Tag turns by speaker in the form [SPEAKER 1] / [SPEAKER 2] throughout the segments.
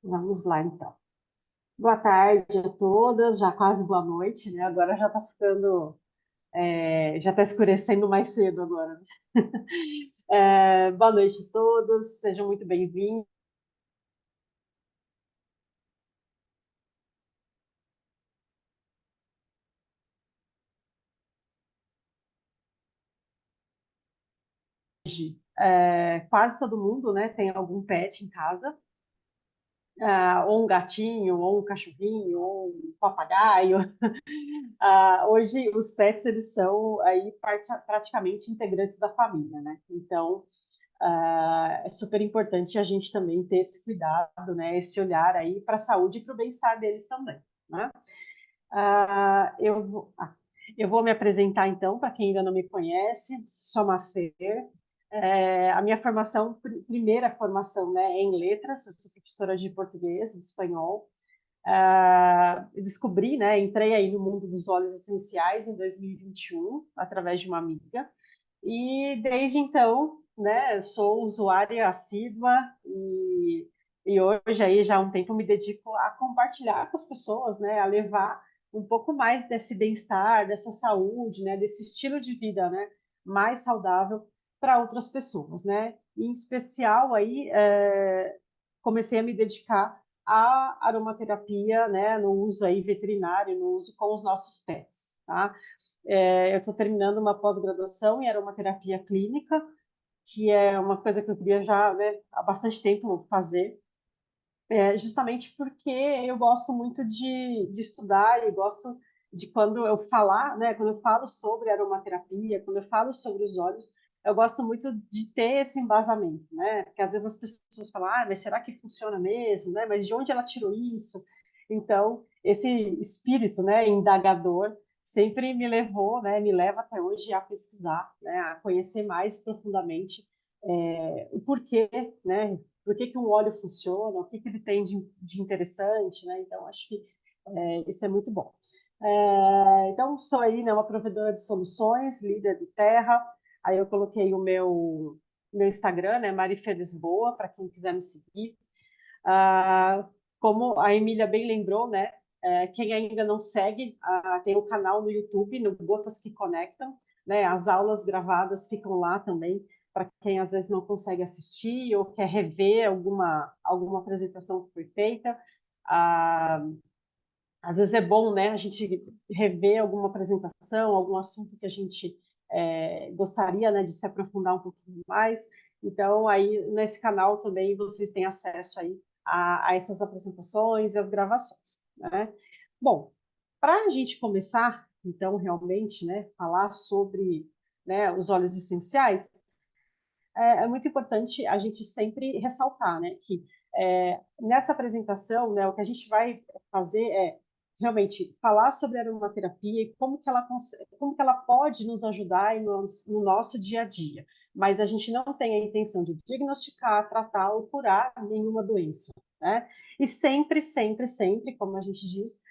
[SPEAKER 1] Vamos lá, então. Boa tarde a todas, já quase boa noite, né? Agora já está ficando, já está escurecendo mais cedo agora, né? Boa noite a todos, sejam muito bem-vindos. Quase todo mundo, né, tem algum pet em casa, ou um gatinho, ou um cachorrinho, ou um papagaio. Hoje os pets eles são aí praticamente integrantes da família, né? Então é super importante a gente também ter esse cuidado, né? Esse olhar aí para a saúde e para o bem-estar deles também, né? Ah, eu, vou- ah, eu vou me apresentar então para quem ainda não me conhece. Sou uma Fer. A minha formação, primeira formação, né, é em letras. Eu sou professora de português, de espanhol. Descobri, né, entrei aí no mundo dos óleos essenciais em 2021 através de uma amiga e desde então, né, eu sou usuária assídua e hoje aí já há um tempo me dedico a compartilhar com as pessoas, né, a levar um pouco mais desse bem-estar, dessa saúde, né, desse estilo de vida, né, mais saudável para outras pessoas, né. Em especial aí comecei a me dedicar à aromaterapia, né, no uso aí veterinário, no uso com os nossos pets, tá? Eu estou terminando uma pós-graduação em aromaterapia clínica, que é uma coisa que eu queria já, né, há bastante tempo fazer, justamente porque eu gosto muito de estudar e gosto de quando eu falar, né, quando eu falo sobre aromaterapia, quando eu falo sobre os óleos, eu gosto muito de ter esse embasamento, né? Porque às vezes as pessoas falam, mas será que funciona mesmo, né? Mas de onde ela tirou isso? Então, esse espírito, né, indagador sempre me levou, né, me leva até hoje a pesquisar, né, a conhecer mais profundamente o porquê, né, por que um óleo funciona, o que ele tem de interessante, né? Então, acho que isso é muito bom. Então, sou aí, né, uma provedora de soluções, líder de terra. Aí eu coloquei o meu Instagram, né, Marifer Lisboa, para quem quiser me seguir. Ah, como a Emília bem lembrou, né, quem ainda não segue, tem o canal no YouTube, no Gotas que Conectam, né, as aulas gravadas ficam lá também, para quem às vezes não consegue assistir ou quer rever alguma apresentação que foi feita. Ah, Às vezes é bom, né, a gente rever alguma apresentação, algum assunto que a gente gostaria, né, de se aprofundar um pouquinho mais. Então, aí nesse canal também vocês têm acesso aí a essas apresentações e as gravações, né? Bom, para a gente começar, então, realmente, né, falar sobre, né, os óleos essenciais, é muito importante a gente sempre ressaltar, né, que nessa apresentação, né, o que a gente vai fazer é realmente falar sobre a aromaterapia e como que ela pode nos ajudar no nosso dia a dia. Mas a gente não tem a intenção de diagnosticar, tratar ou curar nenhuma doença, né? E sempre, sempre, sempre, como a gente diz,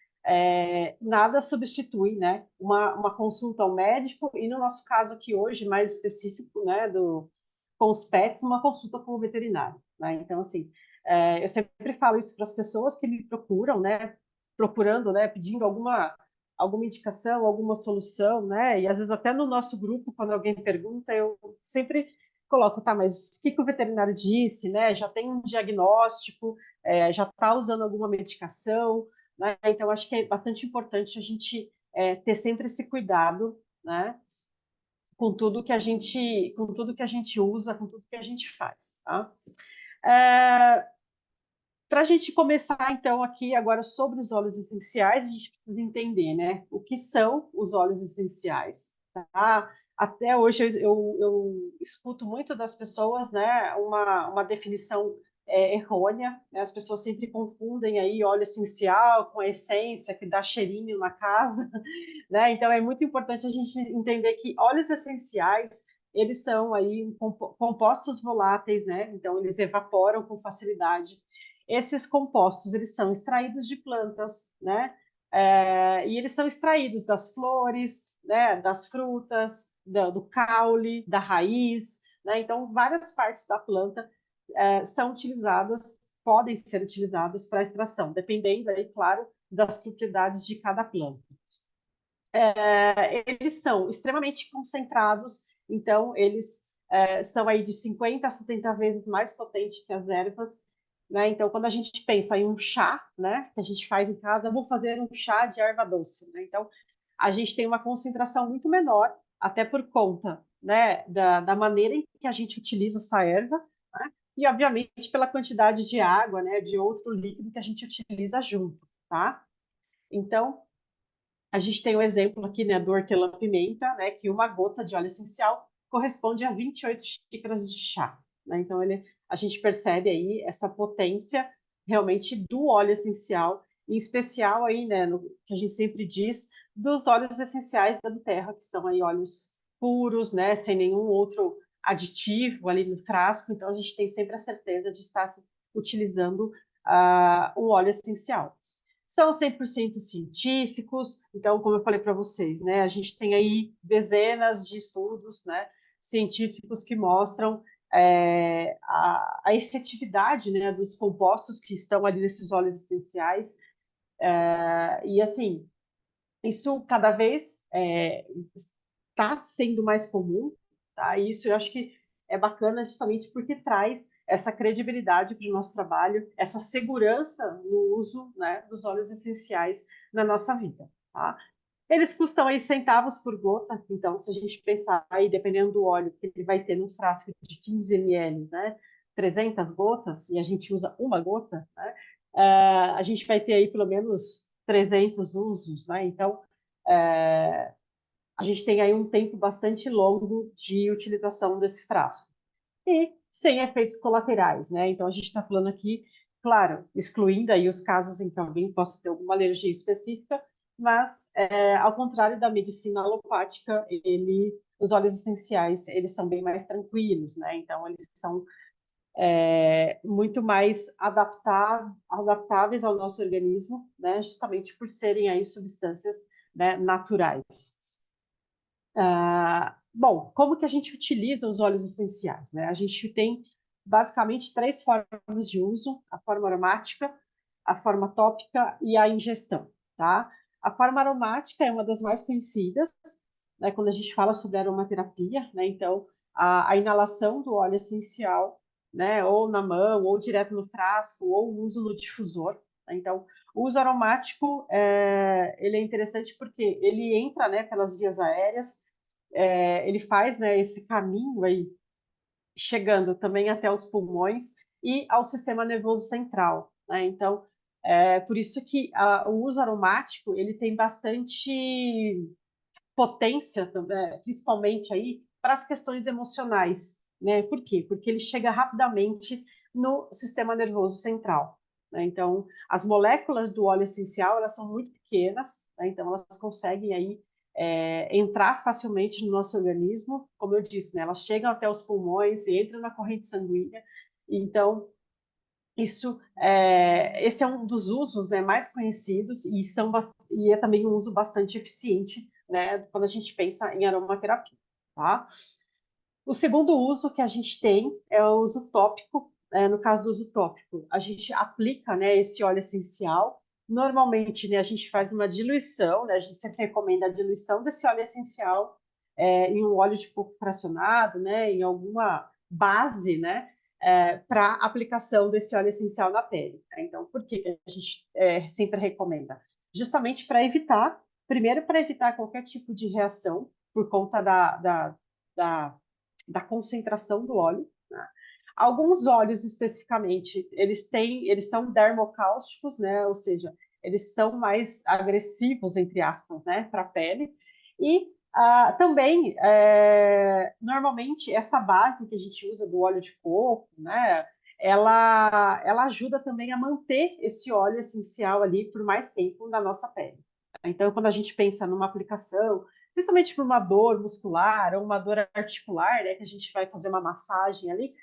[SPEAKER 1] nada substitui, né, uma consulta ao médico e no nosso caso aqui hoje, mais específico, né, com os pets, uma consulta com o veterinário, né? Então, assim, eu sempre falo isso para as pessoas que me procuram, né? Procurando, né? Pedindo alguma indicação, alguma solução, né? E às vezes até no nosso grupo, quando alguém pergunta, eu sempre coloco, tá, mas o que, que o veterinário disse, né? Já tem um diagnóstico, já está usando alguma medicação, né? Então, acho que é bastante importante a gente ter sempre esse cuidado, né? Com tudo que a gente usa, com tudo que a gente faz, tá? Para a gente começar, então, aqui agora sobre os óleos essenciais, a gente precisa entender, né, o que são os óleos essenciais, tá? Até hoje eu escuto muito das pessoas, né, uma definição errônea, né? As pessoas sempre confundem aí óleo essencial com a essência que dá cheirinho na casa, né? Então é muito importante a gente entender que óleos essenciais eles são aí compostos voláteis, né? Então eles evaporam com facilidade. Esses compostos eles são extraídos de plantas, né? E eles são extraídos das flores, né? Das frutas, do caule, da raiz, né? Então várias partes da planta são utilizadas podem ser utilizadas para extração, dependendo aí, claro, das propriedades de cada planta. Eles são extremamente concentrados, então eles são aí de 50 a 70 vezes mais potentes que as ervas, né? Então, quando a gente pensa em um chá, né, que a gente faz em casa, vou fazer um chá de erva doce, né? Então, a gente tem uma concentração muito menor, até por conta, né, da maneira em que a gente utiliza essa erva, né? E, obviamente, pela quantidade de água, né, de outro líquido que a gente utiliza junto, tá? Então, a gente tem o exemplo aqui, né, do hortelã-pimenta, né, que uma gota de óleo essencial corresponde a 28 xícaras de chá, né? Então, a gente percebe aí essa potência realmente do óleo essencial, em especial aí, né, no que a gente sempre diz, dos óleos essenciais da terra, que são aí óleos puros, né, sem nenhum outro aditivo ali no frasco. Então, a gente tem sempre a certeza de estar utilizando o óleo essencial. São 100% científicos, então, como eu falei para vocês, né, a gente tem aí dezenas de estudos, né, científicos que mostram a efetividade, né, dos compostos que estão ali nesses óleos essenciais, e assim, isso cada vez está sendo mais comum, tá? E isso eu acho que é bacana justamente porque traz essa credibilidade para o nosso trabalho, essa segurança no uso, né, dos óleos essenciais na nossa vida, tá? Eles custam aí centavos por gota, então se a gente pensar aí, dependendo do óleo que ele vai ter num frasco de 15 ml, né, 300 gotas, e a gente usa uma gota, né, a gente vai ter aí pelo menos 300 usos, né? Então, a gente tem aí um tempo bastante longo de utilização desse frasco. E sem efeitos colaterais, né? Então, a gente está falando aqui, claro, excluindo aí os casos em que alguém possa ter alguma alergia específica, mas, ao contrário da medicina alopática, os óleos essenciais, eles são bem mais tranquilos, né? Então, eles são muito mais adaptáveis ao nosso organismo, né? Justamente por serem aí substâncias, né, naturais. Bom, como que a gente utiliza os óleos essenciais, né? A gente tem basicamente três formas de uso: a forma aromática, a forma tópica e a ingestão, tá? A forma aromática é uma das mais conhecidas, né, quando a gente fala sobre aromaterapia, né? Então, a inalação do óleo essencial, né, ou na mão, ou direto no frasco, ou o uso no difusor, né? Então, o uso aromático, ele é interessante porque ele entra, né, pelas vias aéreas, ele faz, né, esse caminho aí, chegando também até os pulmões e ao sistema nervoso central, né? Então, por isso que o uso aromático ele tem bastante potência, principalmente aí para as questões emocionais, né? Por quê? Porque ele chega rapidamente no sistema nervoso central, né? Então, as moléculas do óleo essencial elas são muito pequenas, né? Então elas conseguem aí entrar facilmente no nosso organismo, como eu disse, né? Elas chegam até os pulmões e entram na corrente sanguínea. Então, esse é um dos usos, né, mais conhecidos e é também um uso bastante eficiente, né, quando a gente pensa em aromaterapia, tá? O segundo uso que a gente tem é o uso tópico. No caso do uso tópico, a gente aplica, né, esse óleo essencial. Normalmente, né, a gente faz uma diluição, né, a gente sempre recomenda a diluição desse óleo essencial em um óleo de coco fracionado, né, em alguma base, né, para aplicação desse óleo essencial na pele. Né? Então, por que a gente sempre recomenda? Justamente para evitar, primeiro para evitar qualquer tipo de reação por conta da concentração do óleo. Né? Alguns óleos especificamente, eles são dermocáusticos, né? Ou seja, eles são mais agressivos, entre aspas, né? Para a pele. E também, normalmente, essa base que a gente usa do óleo de coco, né? Ela ajuda também a manter esse óleo essencial ali por mais tempo na nossa pele. Então, quando a gente pensa numa aplicação, principalmente por uma dor muscular ou uma dor articular, né, que a gente vai fazer uma massagem ali,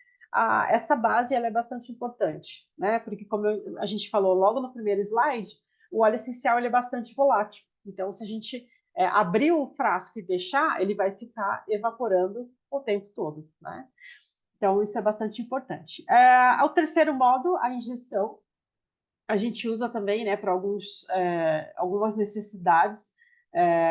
[SPEAKER 1] essa base ela é bastante importante, né? Porque como a gente falou logo no primeiro slide, o óleo essencial ele é bastante volátil. Então, se a gente abrir o frasco e deixar, ele vai ficar evaporando o tempo todo, né? Então, isso é bastante importante. O terceiro modo, a ingestão, a gente usa também, né, para algumas necessidades,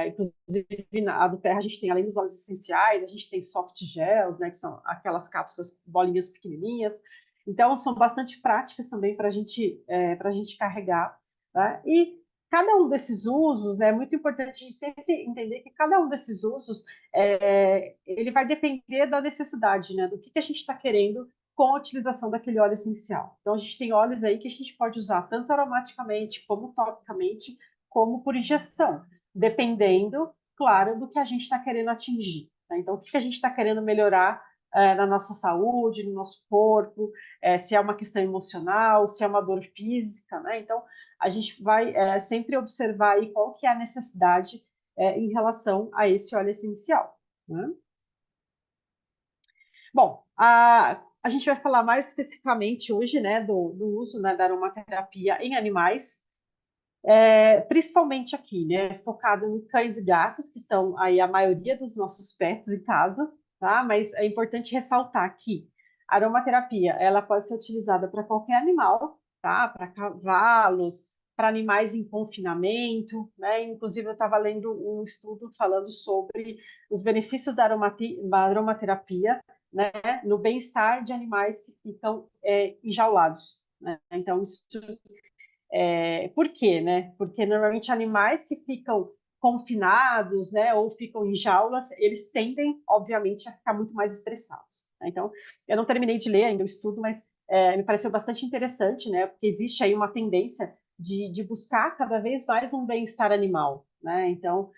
[SPEAKER 1] inclusive a do Terra a gente tem, além dos óleos essenciais, a gente tem soft gels, né, que são aquelas cápsulas, bolinhas pequenininhas. Então, são bastante práticas também para a gente carregar. Tá? E cada um desses usos, né, é muito importante a gente sempre entender que cada um desses usos, ele vai depender da necessidade, né, do que a gente está querendo com a utilização daquele óleo essencial. Então, a gente tem óleos aí que a gente pode usar tanto aromaticamente, como topicamente, como por ingestão, dependendo, claro, do que a gente está querendo atingir. Né? Então, o que a gente está querendo melhorar na nossa saúde, no nosso corpo, se é uma questão emocional, se é uma dor física, né? Então, a gente vai sempre observar aí qual que é a necessidade em relação a esse óleo essencial. Né? Bom, a gente vai falar mais especificamente hoje, né, do uso, né, da aromaterapia em animais, principalmente aqui, né, focado em cães e gatos, que são aí a maioria dos nossos pets em casa, tá? Mas é importante ressaltar que a aromaterapia, ela pode ser utilizada para qualquer animal, tá? Para cavalos, para animais em confinamento, né? Inclusive, eu estava lendo um estudo falando sobre os benefícios da aromaterapia, né, no bem-estar de animais que ficam enjaulados. Né? Então, isso por quê, né? Porque normalmente animais que ficam confinados, né, ou ficam em jaulas, eles tendem, obviamente, a ficar muito mais estressados. Né? Então, eu não terminei de ler ainda o estudo, mas me pareceu bastante interessante, né? Porque existe aí uma tendência de buscar cada vez mais um bem-estar animal, né? Então,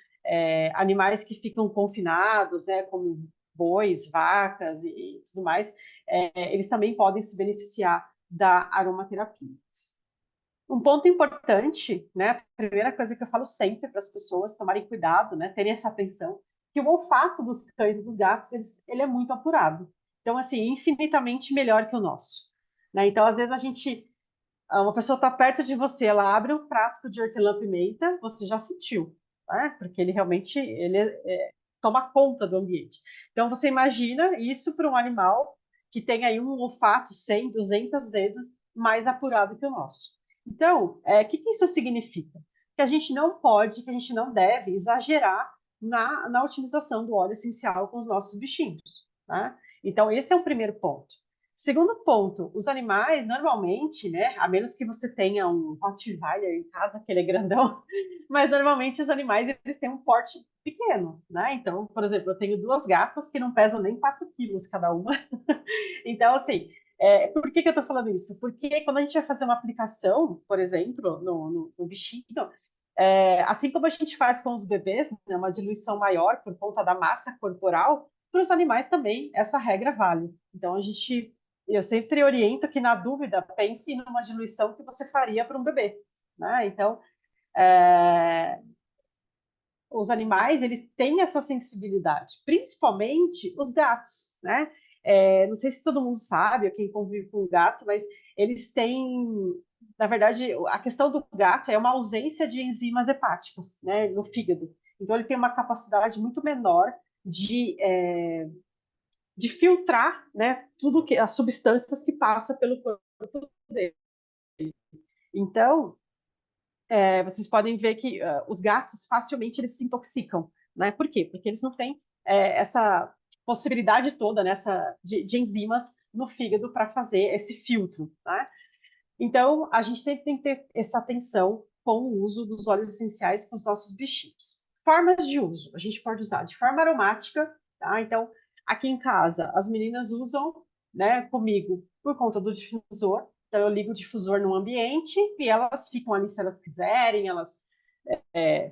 [SPEAKER 1] animais que ficam confinados, né, como bois, vacas e tudo mais, eles também podem se beneficiar da aromaterapia. Um ponto importante, né? A primeira coisa que eu falo sempre para as pessoas tomarem cuidado, né? Terem essa atenção, que o olfato dos cães e dos gatos, ele é muito apurado. Então, assim, infinitamente melhor que o nosso. Né? Então, às vezes uma pessoa está perto de você, ela abre um frasco de hortelã-pimenta, você já sentiu, né? Porque ele realmente, toma conta do ambiente. Então, você imagina isso para um animal que tem aí um olfato 100, 200 vezes mais apurado que o nosso. Então, o que isso significa? Que a gente não pode, que a gente não deve exagerar na utilização do óleo essencial com os nossos bichinhos. Tá? Então, esse é o primeiro ponto. Segundo ponto, os animais, normalmente, né, a menos que você tenha um Rottweiler em casa, que ele é grandão, mas normalmente os animais eles têm um porte pequeno, né? Então, por exemplo, eu tenho duas gatas que não pesam nem 4 quilos cada uma. Então, assim, por que eu estou falando isso? Porque quando a gente vai fazer uma aplicação, por exemplo, no bichinho, assim como a gente faz com os bebês, né, uma diluição maior por conta da massa corporal, para os animais também essa regra vale. Então, eu sempre oriento que, na dúvida, pense numa diluição que você faria para um bebê. Né? Então, é, os animais, eles têm essa sensibilidade, principalmente os gatos, né? Não sei se todo mundo sabe, ou quem convive com o gato, mas eles têm, na verdade, a questão do gato é uma ausência de enzimas hepáticas, né, no fígado. Então, ele tem uma capacidade muito menor de filtrar, né, tudo que as substâncias que passa pelo corpo dele. Então, vocês podem ver que os gatos facilmente eles se intoxicam, né? Por quê? Porque eles não têm essa possibilidade toda nessa de enzimas no fígado para fazer esse filtro, tá? Então, a gente sempre tem que ter essa atenção com o uso dos óleos essenciais com os nossos bichinhos. Formas de uso, a gente pode usar de forma aromática, tá? Então, aqui em casa, as meninas usam, né, comigo por conta do difusor. Então, eu ligo o difusor no ambiente e elas ficam ali se elas quiserem, elas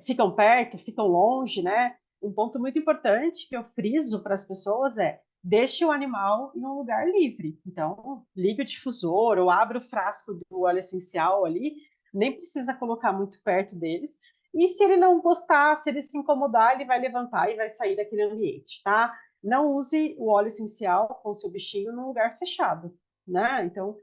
[SPEAKER 1] ficam perto, ficam longe, né? Um ponto muito importante que eu friso para as pessoas é deixe o animal em um lugar livre. Então, ligue o difusor ou abra o frasco do óleo essencial ali, nem precisa colocar muito perto deles. E se ele não gostar, se ele se incomodar, ele vai levantar e vai sair daquele ambiente, tá? Não use o óleo essencial com o seu bichinho num lugar fechado, né? Então,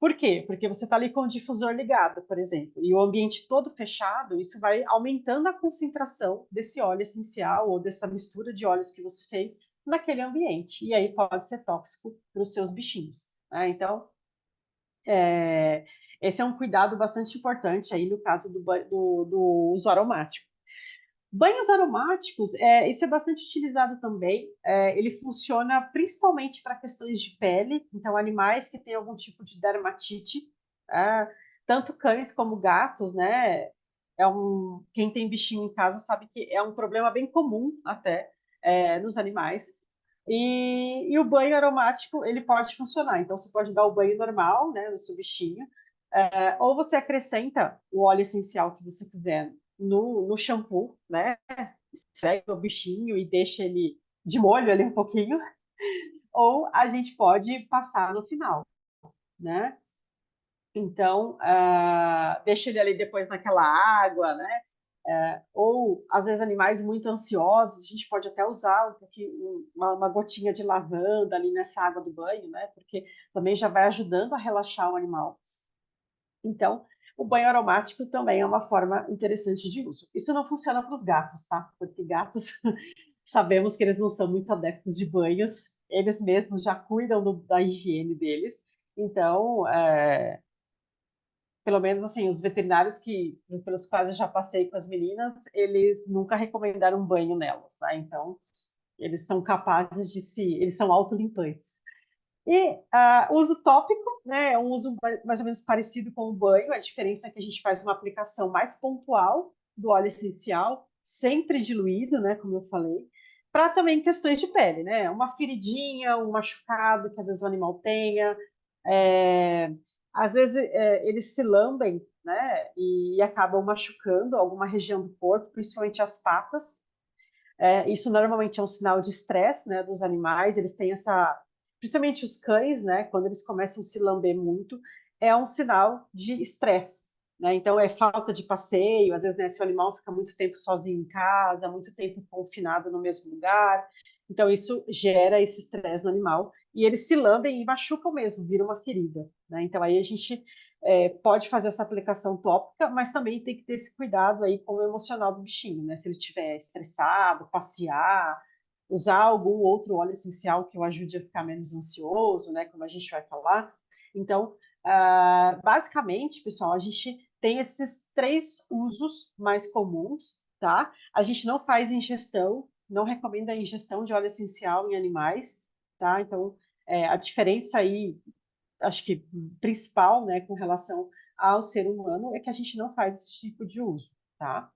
[SPEAKER 1] por quê? Porque você está ali com o difusor ligado, por exemplo, e o ambiente todo fechado, isso vai aumentando a concentração desse óleo essencial ou dessa mistura de óleos que você fez naquele ambiente, e aí pode ser tóxico para os seus bichinhos, né? Então, esse é um cuidado bastante importante aí no caso do uso aromático. Banhos aromáticos, isso é bastante utilizado também. Ele funciona principalmente para questões de pele, então animais que têm algum tipo de dermatite, é, tanto cães como gatos, né? Quem tem bichinho em casa sabe que é um problema bem comum até nos animais. E o banho aromático ele pode funcionar. Então você pode dar o banho normal, né, no seu bichinho, ou você acrescenta o óleo essencial que você quiser no shampoo, né? Esfrega o bichinho e deixa ele de molho ali um pouquinho, ou a gente pode passar no final, né? Então, deixa ele ali depois naquela água, né? Ou, às vezes, animais muito ansiosos, a gente pode até usar um pouquinho, uma gotinha de lavanda ali nessa água do banho, né? Porque também já vai ajudando a relaxar o animal. Então, o banho aromático também é uma forma interessante de uso. Isso não funciona para os gatos, tá? Porque gatos, sabemos que eles não são muito adeptos de banhos, eles mesmos já cuidam da higiene deles. Então, pelo menos assim, os veterinários pelos quais eu já passei com as meninas, eles nunca recomendaram um banho nelas, tá? Então, eles são capazes eles são autolimpantes. E o uso tópico, né, é um uso mais ou menos parecido com o banho, a diferença é que a gente faz uma aplicação mais pontual do óleo essencial, sempre diluído, né, como eu falei, para também questões de pele, né, uma feridinha, um machucado que às vezes o animal tenha, é, às vezes eles se lambem, né, e acabam machucando alguma região do corpo, principalmente as patas. Isso normalmente é um sinal de estresse, né, dos animais. Eles têm principalmente os cães, né, quando eles começam a se lamber muito, é um sinal de estresse, né? Então é falta de passeio, às vezes, né, se o animal fica muito tempo sozinho em casa, muito tempo confinado no mesmo lugar, então isso gera esse estresse no animal e eles se lambem e machucam mesmo, vira uma ferida, né? Então aí a gente pode fazer essa aplicação tópica, mas também tem que ter esse cuidado aí com o emocional do bichinho, né? Se ele estiver estressado, passear, usar algum outro óleo essencial que o ajude a ficar menos ansioso, né? Como a gente vai falar. Então, basicamente, pessoal, a gente tem esses 3 usos mais comuns, tá? A gente não faz ingestão, não recomenda a ingestão de óleo essencial em animais, tá? Então, a diferença aí acho que principal, né, com relação ao ser humano, é que a gente não faz esse tipo de uso, tá?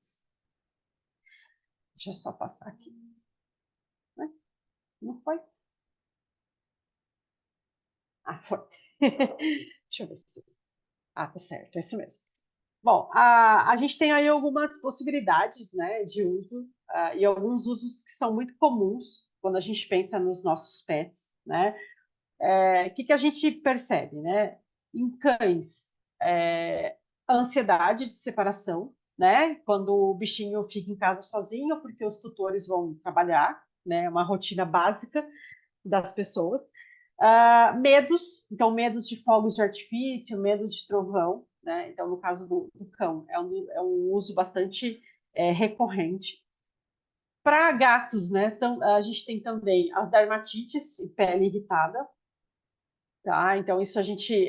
[SPEAKER 1] Deixa eu só passar aqui. Né? Não foi? Ah, foi. Deixa eu ver se. Ah, tá certo, é isso mesmo. Bom, a gente tem aí algumas possibilidades, né, de uso e alguns usos que são muito comuns quando a gente pensa nos nossos pets, né? O que a gente percebe, né? Em cães, a ansiedade de separação, né? Quando o bichinho fica em casa sozinho, porque os tutores vão trabalhar, né? Uma rotina básica das pessoas. Medos, então medos de fogos de artifício, medos de trovão, né? Então, no caso do cão, é um uso bastante recorrente. Para gatos, né? Então, a gente tem também as dermatites e pele irritada, tá? Então, isso a gente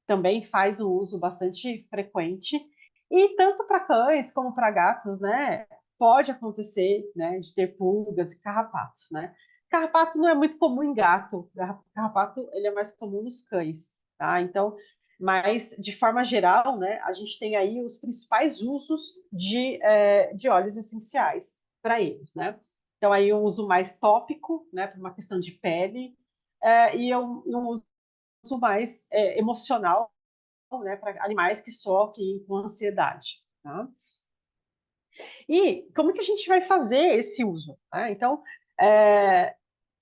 [SPEAKER 1] também faz um uso bastante frequente. E tanto para cães como para gatos, né? Pode acontecer, né, de ter pulgas e carrapatos, né? Carrapato não é muito comum em gato. Carrapato ele é mais comum nos cães, tá? Então, mas de forma geral, né, a gente tem aí os principais usos de óleos essenciais para eles, né? Então aí um uso mais tópico, né, por uma questão de pele, e um uso mais emocional, né, para animais que sofrem com ansiedade. Tá? E como que a gente vai fazer esse uso? Né? Então,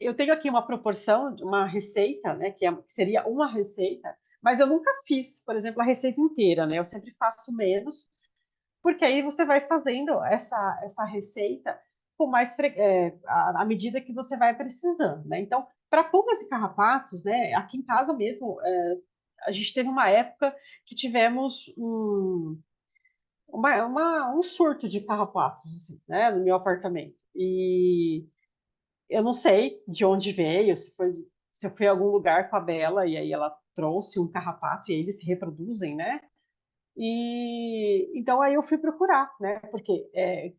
[SPEAKER 1] eu tenho aqui uma proporção, uma receita, né, que seria uma receita, mas eu nunca fiz, por exemplo, a receita inteira, né? Eu sempre faço menos, porque aí você vai fazendo essa receita com à medida que você vai precisando, né? Então, para pulgas e carrapatos, né, aqui em casa mesmo, a gente teve uma época que tivemos um surto de carrapatos, assim, né, no meu apartamento. E eu não sei de onde veio, se eu fui a algum lugar com a Bela e aí ela trouxe um carrapato e aí eles se reproduzem, né? E então aí eu fui procurar, né? Porque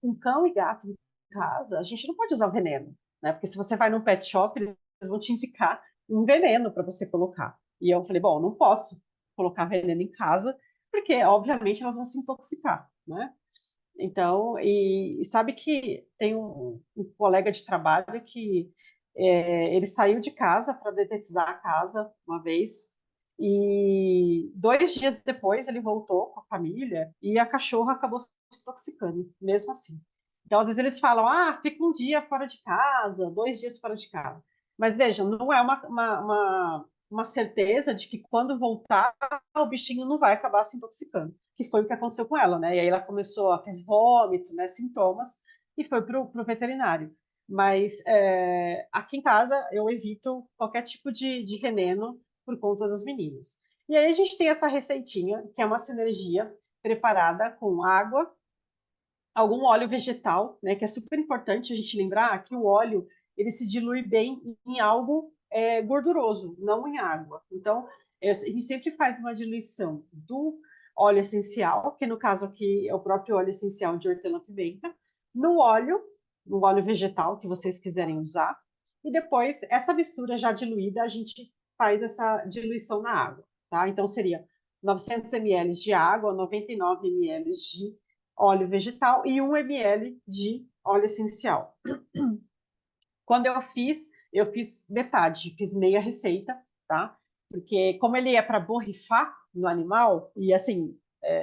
[SPEAKER 1] com cão e gato em casa, a gente não pode usar veneno, né? Porque se você vai num pet shop, eles vão te indicar um veneno para você colocar. E eu falei, bom, não posso colocar veneno em casa, porque obviamente elas vão se intoxicar, né? Então, e sabe que tem um colega de trabalho que ele saiu de casa para detetizar a casa uma vez, e 2 dias depois ele voltou com a família e a cachorra acabou se intoxicando, mesmo assim. Então, às vezes eles falam, ah, fica um dia fora de casa, 2 dias fora de casa. Mas vejam, não é uma certeza de que quando voltar, o bichinho não vai acabar se intoxicando, que foi o que aconteceu com ela, né? E aí ela começou a ter vômito, né, sintomas, e foi para o veterinário. Mas aqui em casa eu evito qualquer tipo de veneno por conta das meninas. E aí a gente tem essa receitinha, que é uma sinergia preparada com água, algum óleo vegetal, né, que é super importante a gente lembrar que o óleo ele se dilui bem em algo gorduroso, não em água. Então, a gente sempre faz uma diluição do óleo essencial, que no caso aqui é o próprio óleo essencial de hortelã-pimenta, no óleo, no óleo vegetal que vocês quiserem usar, e depois essa mistura já diluída, a gente faz essa diluição na água, tá? Então seria 900 ml de água, 99 ml de óleo vegetal e 1 ml de óleo essencial. Quando eu fiz metade, fiz meia receita, tá? Porque como ele é para borrifar no animal, e assim,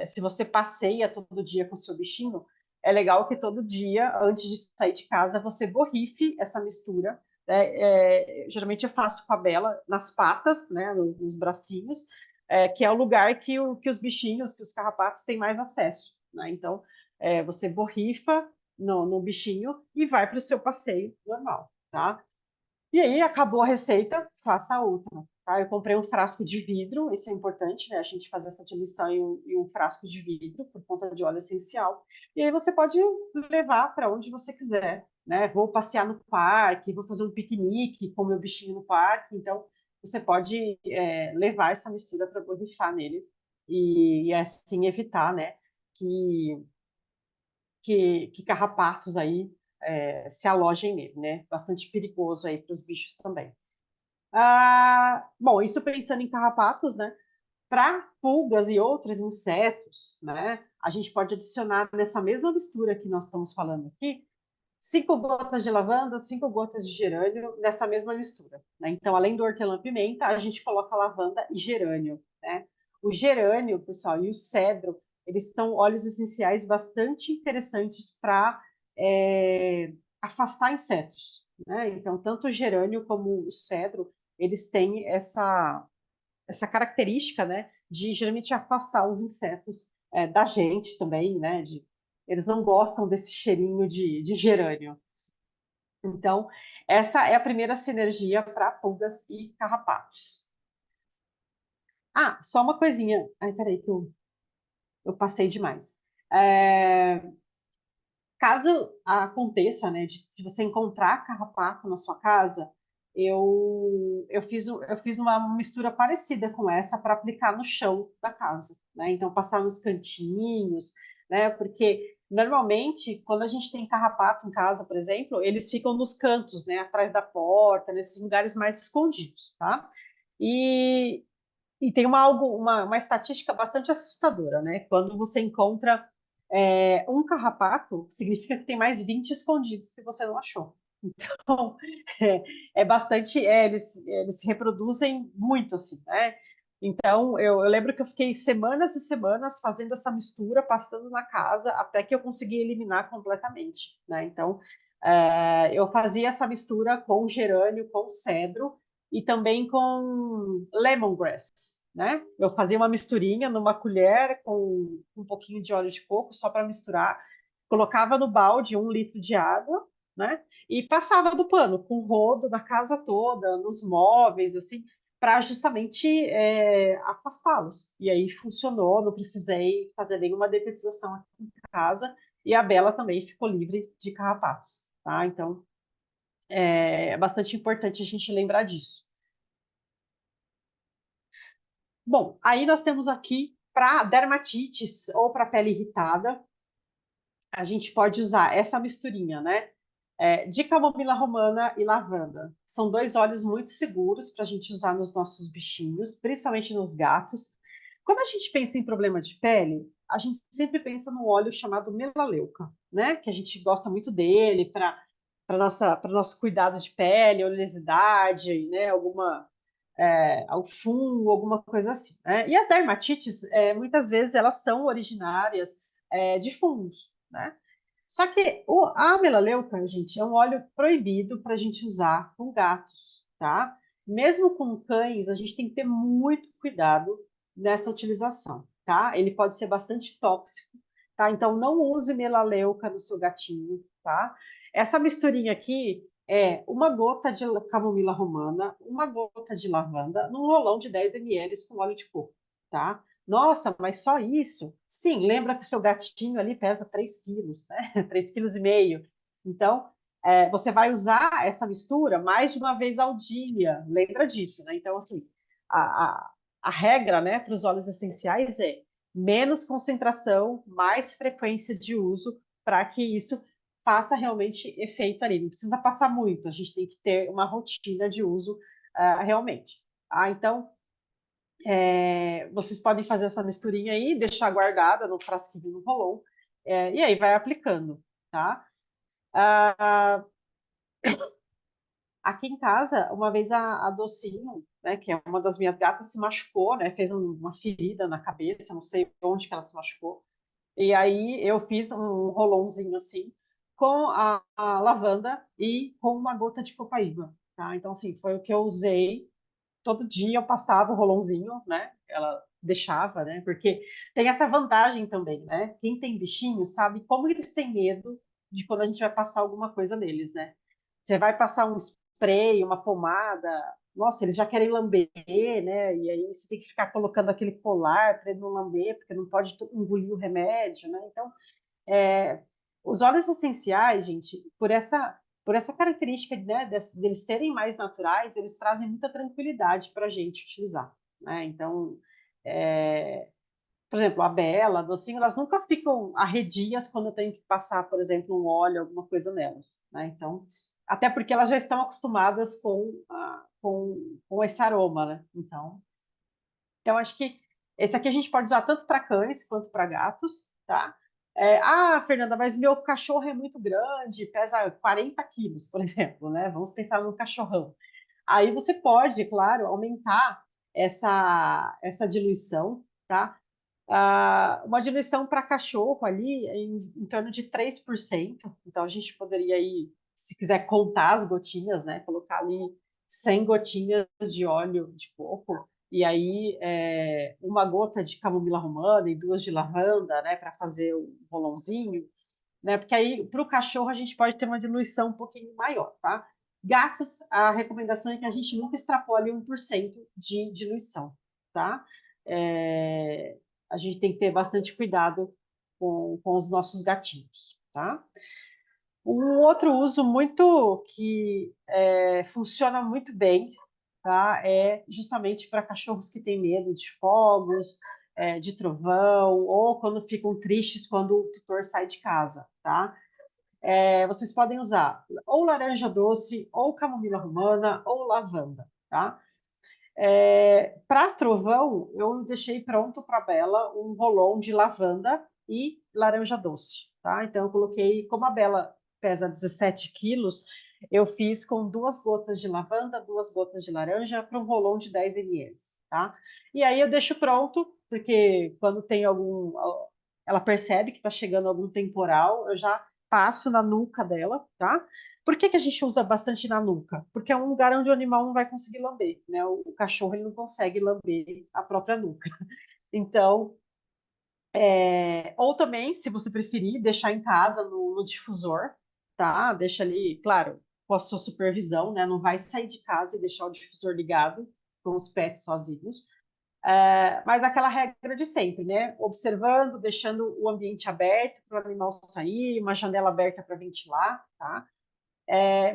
[SPEAKER 1] se você passeia todo dia com o seu bichinho, é legal que todo dia, antes de sair de casa, você borrife essa mistura. Né? Geralmente eu faço com a Bela nas patas, né, nos bracinhos, que é o lugar que os bichinhos, que os carrapatos têm mais acesso. Né? Então, você borrifa no bichinho e vai para o seu passeio normal, tá? E aí acabou a receita, faça outra, tá? Eu comprei um frasco de vidro, isso é importante, né? A gente fazer essa diluição em um frasco de vidro por conta de óleo essencial. E aí você pode levar para onde você quiser, né? Vou passear no parque, vou fazer um piquenique com meu bichinho no parque, então você pode levar essa mistura para borrifar nele e assim evitar, né? Que que carrapatos aí se alojem nele, né? Bastante perigoso aí para os bichos também. Bom, isso pensando em carrapatos, né? Para pulgas e outros insetos, né? A gente pode adicionar nessa mesma mistura que nós estamos falando aqui, 5 gotas de lavanda, 5 gotas de gerânio nessa mesma mistura. Né? Então, além do hortelã-pimenta, a gente coloca lavanda e gerânio. Né? O gerânio, pessoal, e o cedro, eles são óleos essenciais bastante interessantes para afastar insetos. Né? Então, tanto o gerânio como o cedro, eles têm essa característica, né, de geralmente afastar os insetos da gente também, né, eles não gostam desse cheirinho de gerânio. Então, essa é a primeira sinergia para pulgas e carrapatos. Só uma coisinha. Ai, peraí, que eu passei demais. É, caso aconteça, né, se você encontrar carrapato na sua casa, eu fiz uma mistura parecida com essa para aplicar no chão da casa, né? Então, passar nos cantinhos, né? Porque normalmente, quando a gente tem carrapato em casa, por exemplo, eles ficam nos cantos, né? Atrás da porta, nesses lugares mais escondidos, tá? E, e tem uma estatística bastante assustadora, né? Quando você encontra um carrapato, significa que tem mais 20 escondidos que você não achou. Então, bastante. Eles se reproduzem muito, assim, né? Então, eu lembro que eu fiquei semanas e semanas fazendo essa mistura, passando na casa, até que eu consegui eliminar completamente, né? Então, eu fazia essa mistura com gerânio, com cedro e também com lemongrass, né? Eu fazia uma misturinha numa colher com um pouquinho de óleo de coco só para misturar, colocava no balde 1 litro de água, né? E passava do pano com rodo na casa toda, nos móveis, assim, para justamente afastá-los. E aí funcionou, não precisei fazer nenhuma detetização aqui em casa e a Bela também ficou livre de carrapatos, tá? Então É bastante importante a gente lembrar disso. Bom, aí nós temos aqui para dermatites ou para pele irritada, a gente pode usar essa misturinha, né? De camomila romana e lavanda. São dois óleos muito seguros para a gente usar nos nossos bichinhos, principalmente nos gatos. Quando a gente pensa em problema de pele, a gente sempre pensa no óleo chamado melaleuca, né? Que a gente gosta muito dele para nosso cuidado de pele, oleosidade, né? Ao fungo, alguma coisa assim. Né? E as dermatites, muitas vezes, elas são originárias de fungos, né? Só que a melaleuca, gente, é um óleo proibido para a gente usar com gatos, tá? Mesmo com cães, a gente tem que ter muito cuidado nessa utilização, tá? Ele pode ser bastante tóxico, tá? Então, não use melaleuca no seu gatinho, tá? Essa misturinha aqui é uma gota de camomila romana, uma gota de lavanda, num rolão de 10 ml com óleo de coco, tá? Nossa, mas só isso? Sim, lembra que o seu gatinho ali pesa 3 quilos, né? 3,5 kg. Então, você vai usar essa mistura mais de uma vez ao dia. Lembra disso, né? Então, assim, a, a, a regra, né, para os óleos essenciais é menos concentração, mais frequência de uso, para que isso faça realmente efeito ali. Não precisa passar muito, a gente tem que ter uma rotina de uso realmente. Então, vocês podem fazer essa misturinha aí, deixar guardada no frasquinho no rolon, e aí vai aplicando, tá? Ah, aqui em casa, uma vez a Docinho, né, que é uma das minhas gatas, se machucou, né, fez uma ferida na cabeça, não sei onde que ela se machucou, e aí eu fiz um rolãozinho assim, com a lavanda e com uma gota de copaíba, tá? Então, assim, foi o que eu usei todo dia eu passava o rolãozinho, né? Ela deixava, né? Porque tem essa vantagem também, né? Quem tem bichinho sabe como eles têm medo de quando a gente vai passar alguma coisa neles, né? Você vai passar um spray, uma pomada, nossa, eles já querem lamber, né? E aí você tem que ficar colocando aquele colar para ele não lamber, porque não pode engolir o remédio, né? Então, é, os óleos essenciais, gente, por essa característica, né, deles serem mais naturais, eles trazem muita tranquilidade para a gente utilizar, né? Então, é, por exemplo, a Bela, a Docinho, elas nunca ficam arredias quando eu tenho que passar, por exemplo, um óleo, alguma coisa nelas, né? Então, até porque elas já estão acostumadas com esse aroma, né? Então, acho que esse aqui a gente pode usar tanto para cães quanto para gatos, tá? Fernanda, mas meu cachorro é muito grande, pesa 40 quilos, por exemplo, né? Vamos pensar no cachorrão. Aí você pode, claro, aumentar essa diluição, tá? Uma diluição para cachorro ali em torno de 3%. Então, a gente poderia ir, se quiser contar as gotinhas, né? Colocar ali 100 gotinhas de óleo de coco, e aí uma gota de camomila romana e duas de lavanda, né? Para fazer o rolãozinho, né? Porque aí, para o cachorro, a gente pode ter uma diluição um pouquinho maior, tá? Gatos, a recomendação é que a gente nunca extrapole 1% de diluição, tá? É, a gente tem que ter bastante cuidado com os nossos gatinhos, tá? Um outro uso muito que funciona muito bem, tá? É justamente para cachorros que têm medo de fogos, de trovão, ou quando ficam tristes quando o tutor sai de casa, tá? Vocês podem usar ou laranja doce, ou camomila romana, ou lavanda, tá? Para trovão, eu deixei pronto para a Bela um rolão de lavanda e laranja doce, tá? Então, eu coloquei, como a Bela pesa 17 quilos, eu fiz com duas gotas de lavanda, duas gotas de laranja para um rolão de 10 ml, tá? E aí eu deixo pronto, porque quando tem algum. Ela percebe que está chegando algum temporal, eu já passo na nuca dela, tá? Por que a gente usa bastante na nuca? Porque é um lugar onde o animal não vai conseguir lamber, né? O cachorro ele não consegue lamber a própria nuca. Então, ou também, se você preferir, deixar em casa no difusor, tá? Deixa ali, claro, com a sua supervisão, né? Não vai sair de casa e deixar o difusor ligado com os pets sozinhos. Mas aquela regra de sempre, né? Observando, deixando o ambiente aberto para o animal sair, uma janela aberta para ventilar, tá?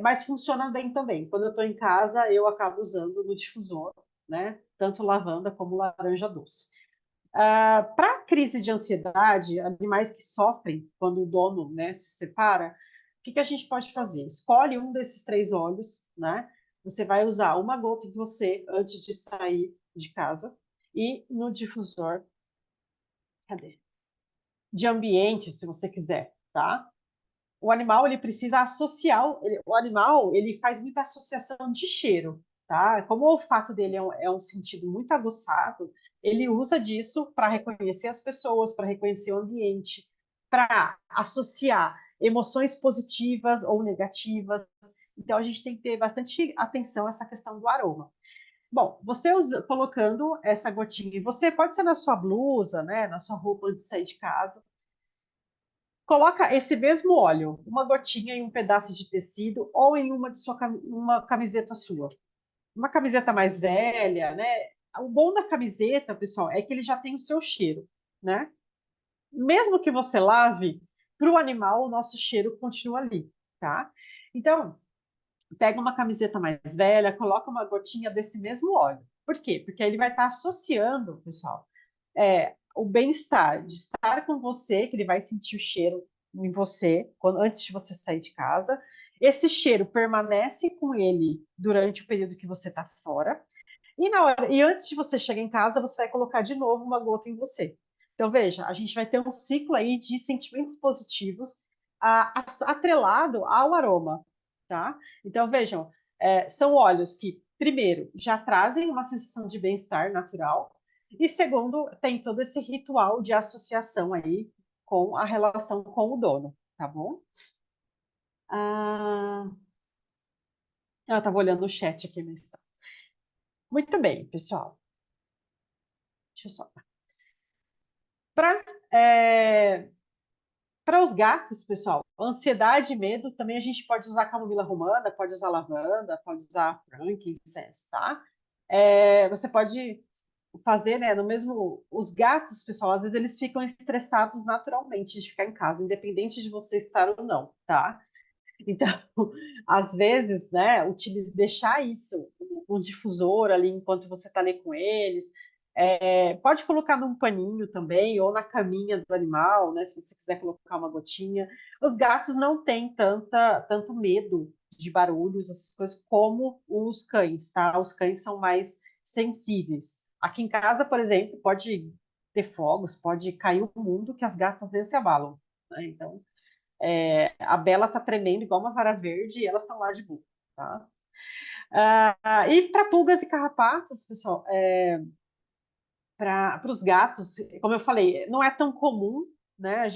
[SPEAKER 1] Mas funciona bem também. Quando eu estou em casa, eu acabo usando no difusor, né? Tanto lavanda como laranja doce. Para crise de ansiedade, animais que sofrem quando o dono, né, se separa, o que a gente pode fazer? Escolhe um desses três óleos, né? Você vai usar uma gota em você antes de sair de casa e no difusor, cadê? De ambiente, se você quiser, tá? O animal ele precisa associar, o animal ele faz muita associação de cheiro, tá? Como o olfato dele é um sentido muito aguçado, ele usa disso para reconhecer as pessoas, para reconhecer o ambiente, para associar emoções positivas ou negativas. Então a gente tem que ter bastante atenção a essa questão do aroma. Bom, você colocando essa gotinha, você pode ser na sua blusa, né, na sua roupa antes de sair de casa. Coloca esse mesmo óleo, uma gotinha em um pedaço de tecido ou em uma camiseta sua. Uma camiseta mais velha, né? O bom da camiseta, pessoal, é que ele já tem o seu cheiro, né? Mesmo que você lave, para o animal o nosso cheiro continua ali, tá? Então, pega uma camiseta mais velha, coloca uma gotinha desse mesmo óleo. Por quê? Porque ele vai estar associando, pessoal, o bem-estar de estar com você, que ele vai sentir o cheiro em você antes de você sair de casa. Esse cheiro permanece com ele durante o período que você está fora. E antes de você chegar em casa, você vai colocar de novo uma gota em você. Então, veja, a gente vai ter um ciclo aí de sentimentos positivos atrelado ao aroma, tá? Então, vejam, são óleos que, primeiro, já trazem uma sensação de bem-estar natural, e segundo, tem todo esse ritual de associação aí com a relação com o dono, tá bom? Ah, eu estava olhando o chat aqui, mas tá. Muito bem, pessoal. Deixa eu só. Para é, para os gatos, pessoal, ansiedade e medo, também a gente pode usar camomila romana, pode usar lavanda, pode usar frankincense, tá? Você pode fazer, né, no mesmo... Os gatos, pessoal, às vezes eles ficam estressados naturalmente de ficar em casa, independente de você estar ou não, tá? Então, às vezes, né, deixar isso, um difusor ali enquanto você está ali com eles. Pode colocar num paninho também, ou na caminha do animal, né, se você quiser colocar uma gotinha. Os gatos não têm tanto medo de barulhos, essas coisas, como os cães, tá? Os cães são mais sensíveis. Aqui em casa, por exemplo, pode ter fogos, pode cair o mundo que as gatas nem se abalam, né? Então, a Bela tá tremendo igual uma vara verde e elas estão lá de boa, tá? E para pulgas e carrapatos, pessoal, para os gatos, como eu falei, não é tão comum, né?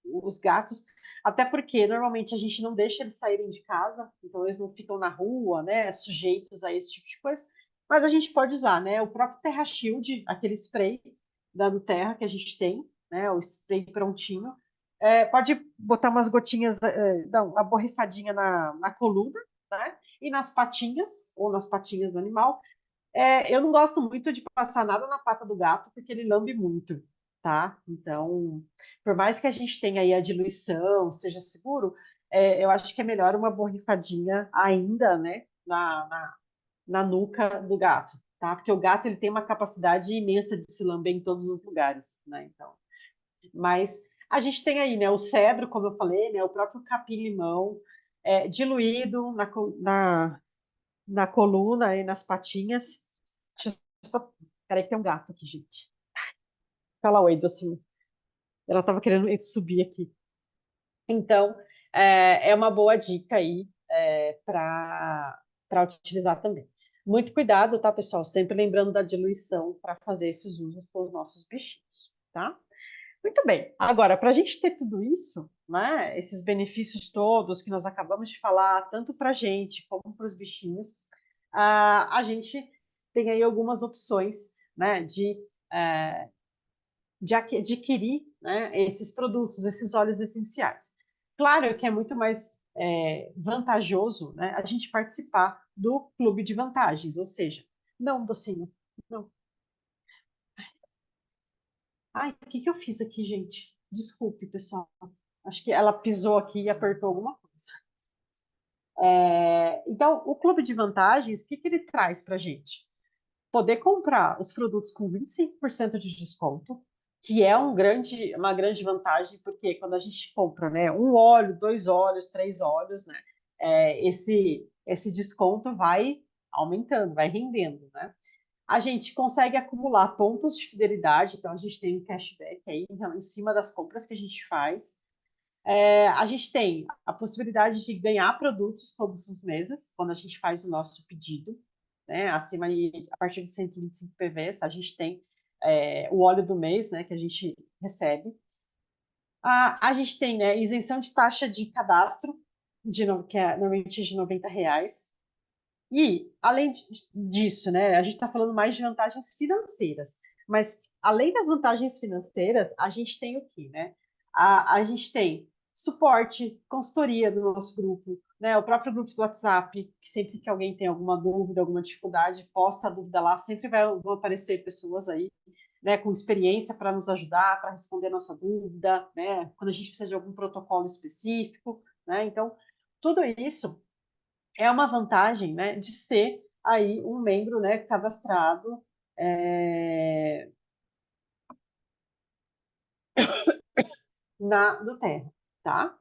[SPEAKER 1] Os gatos, até porque normalmente a gente não deixa eles saírem de casa, então eles não ficam na rua, né? Sujeitos a esse tipo de coisa. Mas a gente pode usar, né? O próprio Terra Shield, aquele spray da Terra que a gente tem, né? O spray prontinho. Pode botar umas gotinhas, não, uma borrifadinha na coluna, né? E nas patinhas, ou nas patinhas do animal. Eu não gosto muito de passar nada na pata do gato, porque ele lambe muito, tá? Então, por mais que a gente tenha aí a diluição, seja seguro, eu acho que é melhor uma borrifadinha ainda, né? Na nuca do gato, tá? Porque o gato ele tem uma capacidade imensa de se lamber em todos os lugares, né? Então, mas a gente tem aí, né? O cedro, como eu falei, né? O próprio capim-limão, diluído na coluna e nas patinhas. Deixa eu só... Peraí que tem um gato aqui, gente. Fala oi, docinho. Ela estava querendo subir aqui. Então, é uma boa dica aí para utilizar também. Muito cuidado, tá, pessoal? Sempre lembrando da diluição para fazer esses usos com os nossos bichinhos, tá? Muito bem. Agora, para a gente ter tudo isso, né, esses benefícios todos que nós acabamos de falar, tanto para a gente como para os bichinhos, a gente tem aí algumas opções, né, eh, de adquirir, né, esses produtos, esses óleos essenciais. Claro que é muito mais vantajoso, né, a gente participar do clube de vantagens, ou seja, não, docinho, não. Ai, o que que eu fiz aqui, gente? Desculpe, pessoal. Acho que ela pisou aqui e apertou alguma coisa. Então, o clube de vantagens, o que, que ele traz para a gente? Poder comprar os produtos com 25% de desconto, que é uma grande vantagem, porque quando a gente compra, né, um óleo, dois óleos, três óleos, né, esse desconto vai aumentando, vai rendendo, né? A gente consegue acumular pontos de fidelidade, então a gente tem um cashback aí em cima das compras que a gente faz. A gente tem a possibilidade de ganhar produtos todos os meses, quando a gente faz o nosso pedido, né? Acima a partir de 125 PVs, a gente tem o óleo do mês, né? Que a gente recebe. A gente tem, né, isenção de taxa de cadastro, que é normalmente de R$ 90. E, além disso, né, a gente está falando mais de vantagens financeiras, mas além das vantagens financeiras, a gente tem o quê, né? A gente tem suporte, consultoria do nosso grupo, né? O próprio grupo do WhatsApp, que sempre que alguém tem alguma dúvida, alguma dificuldade, posta a dúvida lá, sempre vão aparecer pessoas aí, né, com experiência para nos ajudar, para responder a nossa dúvida, né? Quando a gente precisa de algum protocolo específico, né? Então, tudo isso é uma vantagem, né, de ser aí um membro, né, cadastrado no Terra, tá?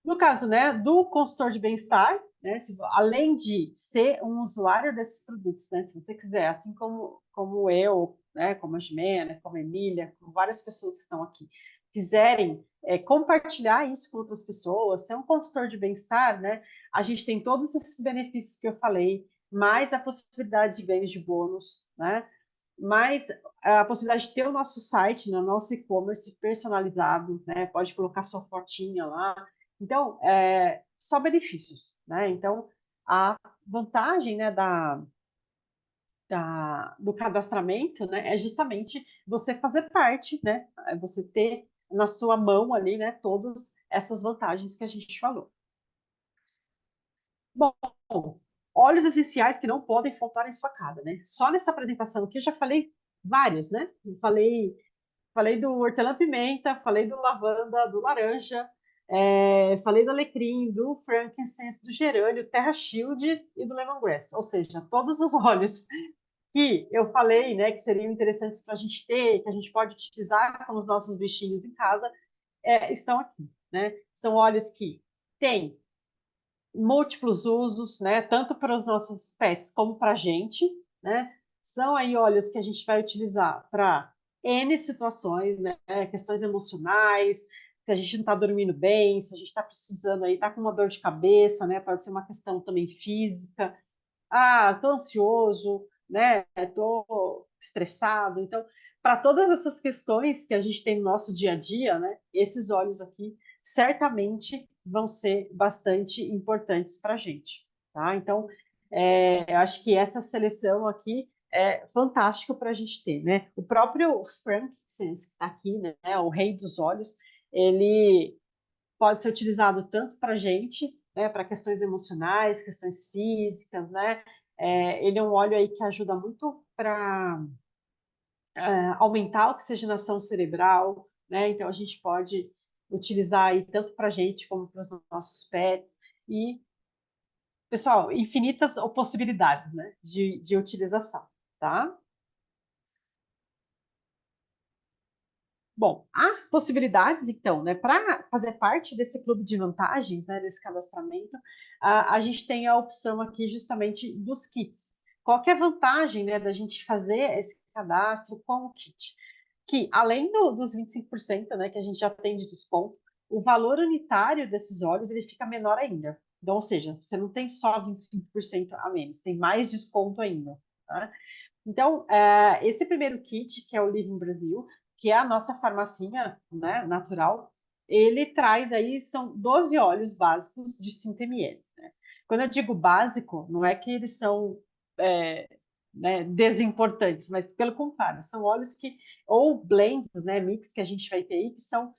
[SPEAKER 1] No caso, né, do consultor de bem-estar, né, além de ser um usuário desses produtos, né, se você quiser, assim como eu, né, como a Jimena, como a Emília, como várias pessoas que estão aqui, quiserem compartilhar isso com outras pessoas, ser um consultor de bem-estar, né, a gente tem todos esses benefícios que eu falei, mais a possibilidade de ganhos de bônus, né, mais a possibilidade de ter o nosso site, né, o nosso e-commerce personalizado, né, pode colocar sua fotinha lá. Então, só benefícios, né? Então, a vantagem, né, do cadastramento, né, é justamente você fazer parte, né, você ter na sua mão ali, né, todas essas vantagens que a gente falou. Bom, óleos essenciais que não podem faltar em sua casa, né? Só nessa apresentação aqui eu já falei vários, né? Falei do hortelã-pimenta, falei do lavanda, do laranja, falei do alecrim, do frankincense, do gerânio, terra shield e do lemongrass. Ou seja, todos os óleos que eu falei, né, que seriam interessantes para a gente ter, que a gente pode utilizar com os nossos bichinhos em casa, estão aqui, né? São óleos que têm múltiplos usos, né, tanto para os nossos pets como para a gente, né? São aí óleos que a gente vai utilizar para N situações, né? Questões emocionais, se a gente não está dormindo bem, se a gente está precisando aí, está com uma dor de cabeça, né? Pode ser uma questão também física. Ah, estou ansioso, né? Estou estressado. Então, para todas essas questões que a gente tem no nosso dia a dia, né? Esses óleos aqui certamente vão ser bastante importantes para a gente, tá? Então, eu acho que essa seleção aqui é fantástico para a gente ter, né? O próprio frankincense que está aqui, né? O rei dos óleos, ele pode ser utilizado tanto para a gente, né, para questões emocionais, questões físicas, né? Ele é um óleo aí que ajuda muito para aumentar a oxigenação cerebral, né? Então a gente pode utilizar aí tanto para a gente como para os nossos pets e, pessoal, infinitas possibilidades, né, de utilização, tá? Bom, as possibilidades, então, né, para fazer parte desse clube de vantagens, né, desse cadastramento, a gente tem a opção aqui justamente dos kits. Qual que é a vantagem, né, da gente fazer esse cadastro com o kit? Que além dos 25%, né, que a gente já tem de desconto, o valor unitário desses óleos ele fica menor ainda. Então, ou seja, você não tem só 25% a menos, tem mais desconto ainda. Tá? Então, esse primeiro kit, que é o Living Brasil, que é a nossa farmacinha, né, natural, ele traz aí, são 12 óleos básicos de 5 ml. Né? Quando eu digo básico, não é que eles são é, né, desimportantes, mas pelo contrário, são óleos que, ou blends, né, mix que a gente vai ter aí, que são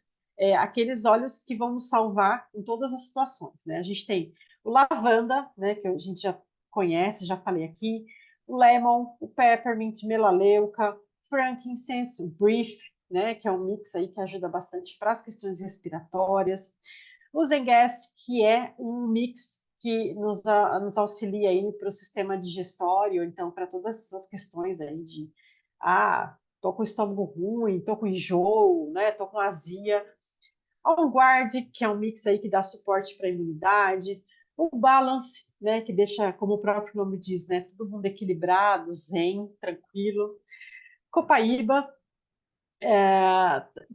[SPEAKER 1] aqueles óleos que vão nos salvar em todas as situações. Né? A gente tem o lavanda, né, que a gente já conhece, já falei aqui, o lemon, o peppermint, melaleuca, frankincense, o brief, né, que é um mix aí que ajuda bastante para as questões respiratórias. O Zengast, que é um mix que nos auxilia aí para o sistema digestório, então, para todas essas questões aí de, tô com estômago ruim, tô com enjoo, né, tô com azia. O Guard, que é um mix aí que dá suporte para a imunidade. O Balance, né, que deixa, como o próprio nome diz, né, todo mundo equilibrado, zen, tranquilo. Copaíba,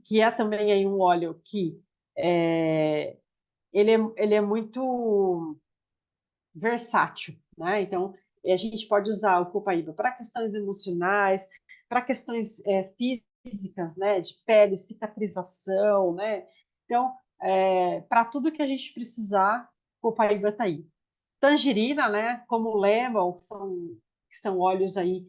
[SPEAKER 1] que é também aí um óleo que ele é muito versátil, né? Então, a gente pode usar o Copaíba para questões emocionais, para questões físicas, né? De pele, cicatrização, né? Então, para tudo que a gente precisar, o Copaíba está aí. Tangerina, né? Como o lemon, que são óleos aí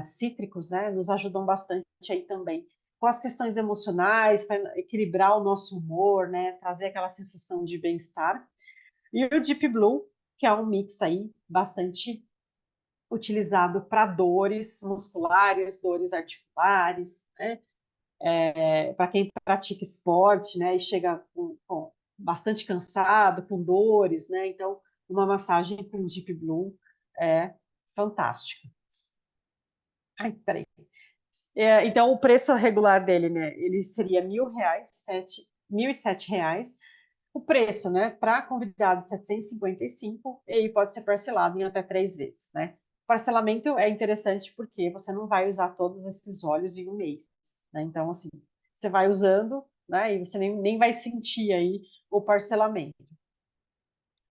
[SPEAKER 1] cítricos, né? Nos ajudam bastante aí também com as questões emocionais, para equilibrar o nosso humor, né? Trazer aquela sensação de bem-estar. E o Deep Blue, que é um mix aí bastante utilizado para dores musculares, dores articulares, né? Para quem pratica esporte, né? E chega com bastante cansado, com dores, né? Então, uma massagem com Deep Blue é fantástica. Ai, peraí. Então, o preço regular dele, né? Ele seria R$ 1.000, R$ 1.007. O preço, né, para convidados 755 e aí pode ser parcelado em até 3 vezes, né? O parcelamento é interessante porque você não vai usar todos esses óleos em um mês, né? Então, assim, você vai usando, né, e você nem vai sentir aí o parcelamento.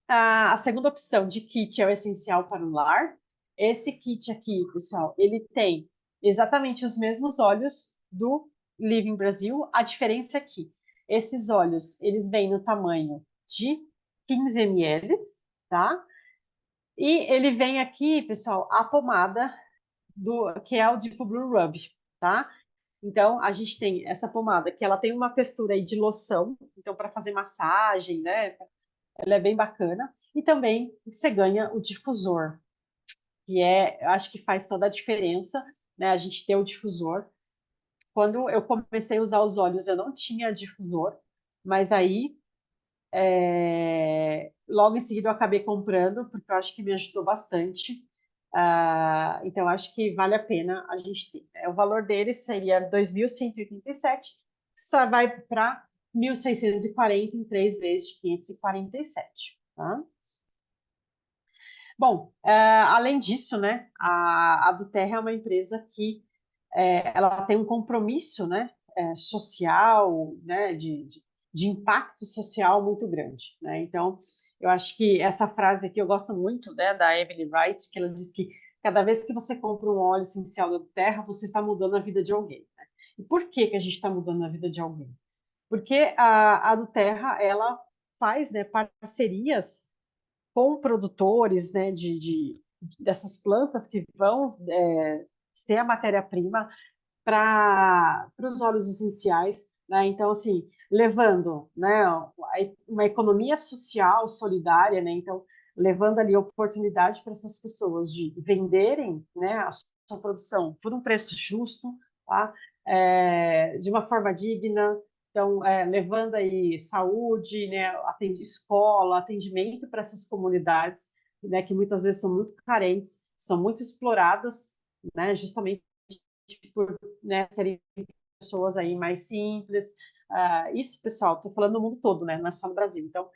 [SPEAKER 1] A segunda opção de kit é o essencial para o lar. Esse kit aqui, pessoal, ele tem exatamente os mesmos óleos do Living Brasil. A diferença é que esses óleos, eles vêm no tamanho de 15 ml, tá? E ele vem aqui, pessoal, a pomada que é o Deep Blue Rub, tá? Então, a gente tem essa pomada que ela tem uma textura aí de loção, então para fazer massagem, né? Ela é bem bacana. E também você ganha o difusor, que eu acho que faz toda a diferença, né? A gente ter o difusor. Quando eu comecei a usar os óleos, eu não tinha difusor, mas aí logo em seguida eu acabei comprando, porque eu acho que me ajudou bastante. Então, acho que vale a pena a gente ter. O valor dele seria 2.187, só vai para 1.640 em 3 vezes de 547, tá? Bom, além disso, né, a Duterra é uma empresa que ela tem um compromisso, né, social, né, de impacto social muito grande, né? Então, eu acho que essa frase aqui eu gosto muito, né, da Emily Wright, que ela diz que cada vez que você compra um óleo essencial da Duterra, você está mudando a vida de alguém, né? E por que que a gente está mudando a vida de alguém? Porque a Duterra, ela faz, né, parcerias com produtores, né, dessas plantas que vão ser a matéria-prima para os óleos essenciais, né? Então, assim, levando, né, uma economia social solidária, né? Então, levando ali oportunidade para essas pessoas de venderem, né, a sua produção por um preço justo, tá? De uma forma digna. Então, levando aí saúde, né, escola, atendimento para essas comunidades, né, que muitas vezes são muito carentes, são muito exploradas, né, justamente por, né, serem pessoas aí mais simples. Isso, pessoal, estou falando no mundo todo, né, não é só no Brasil. Então,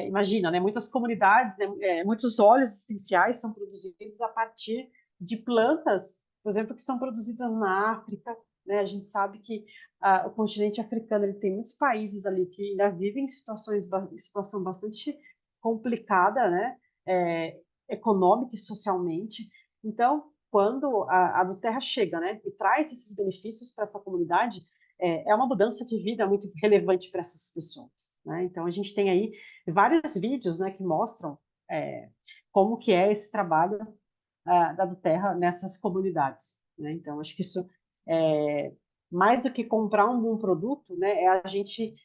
[SPEAKER 1] imagina, né, muitas comunidades, né, muitos óleos essenciais são produzidos a partir de plantas, por exemplo, que são produzidas na África, né? A gente sabe que o continente africano ele tem muitos países ali que ainda vivem situação bastante complicada, né? Econômica e socialmente. Então, quando a Duterra chega, né, e traz esses benefícios para essa comunidade, uma mudança de vida muito relevante para essas pessoas, né? Então, a gente tem aí vários vídeos, né, que mostram como que é esse trabalho da Duterra nessas comunidades, né? Então, acho que isso mais do que comprar um bom produto, né, é a gente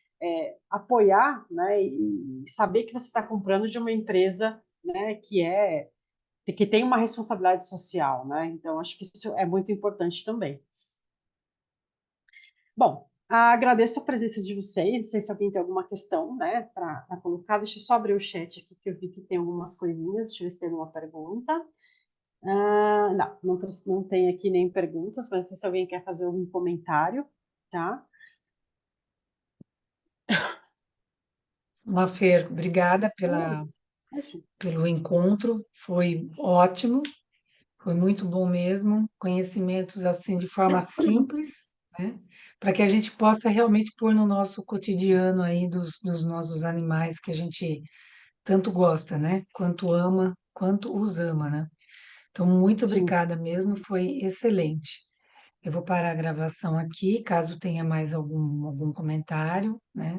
[SPEAKER 1] apoiar, né, e saber que você está comprando de uma empresa, né, que tem uma responsabilidade social, né? Então, acho que isso é muito importante também. Bom, Agradeço a presença de vocês. Não sei se alguém tem alguma questão, né, para colocar. Deixa eu só abrir o chat aqui, que eu vi que tem algumas coisinhas. Deixa eu ver se tem alguma pergunta. Não, não tem aqui nem perguntas, mas se alguém quer fazer algum comentário, tá?
[SPEAKER 2] Mafer, obrigada
[SPEAKER 1] Imagina.
[SPEAKER 2] pelo encontro, foi ótimo, foi muito bom mesmo, conhecimentos assim de forma simples, né? Para que a gente possa realmente pôr no nosso cotidiano aí dos nossos animais que a gente tanto gosta, né? Quanto ama, quanto os ama, né? Então, muito
[SPEAKER 1] Sim.
[SPEAKER 2] obrigada mesmo, foi excelente. Eu vou parar a gravação aqui, caso tenha mais algum comentário, né?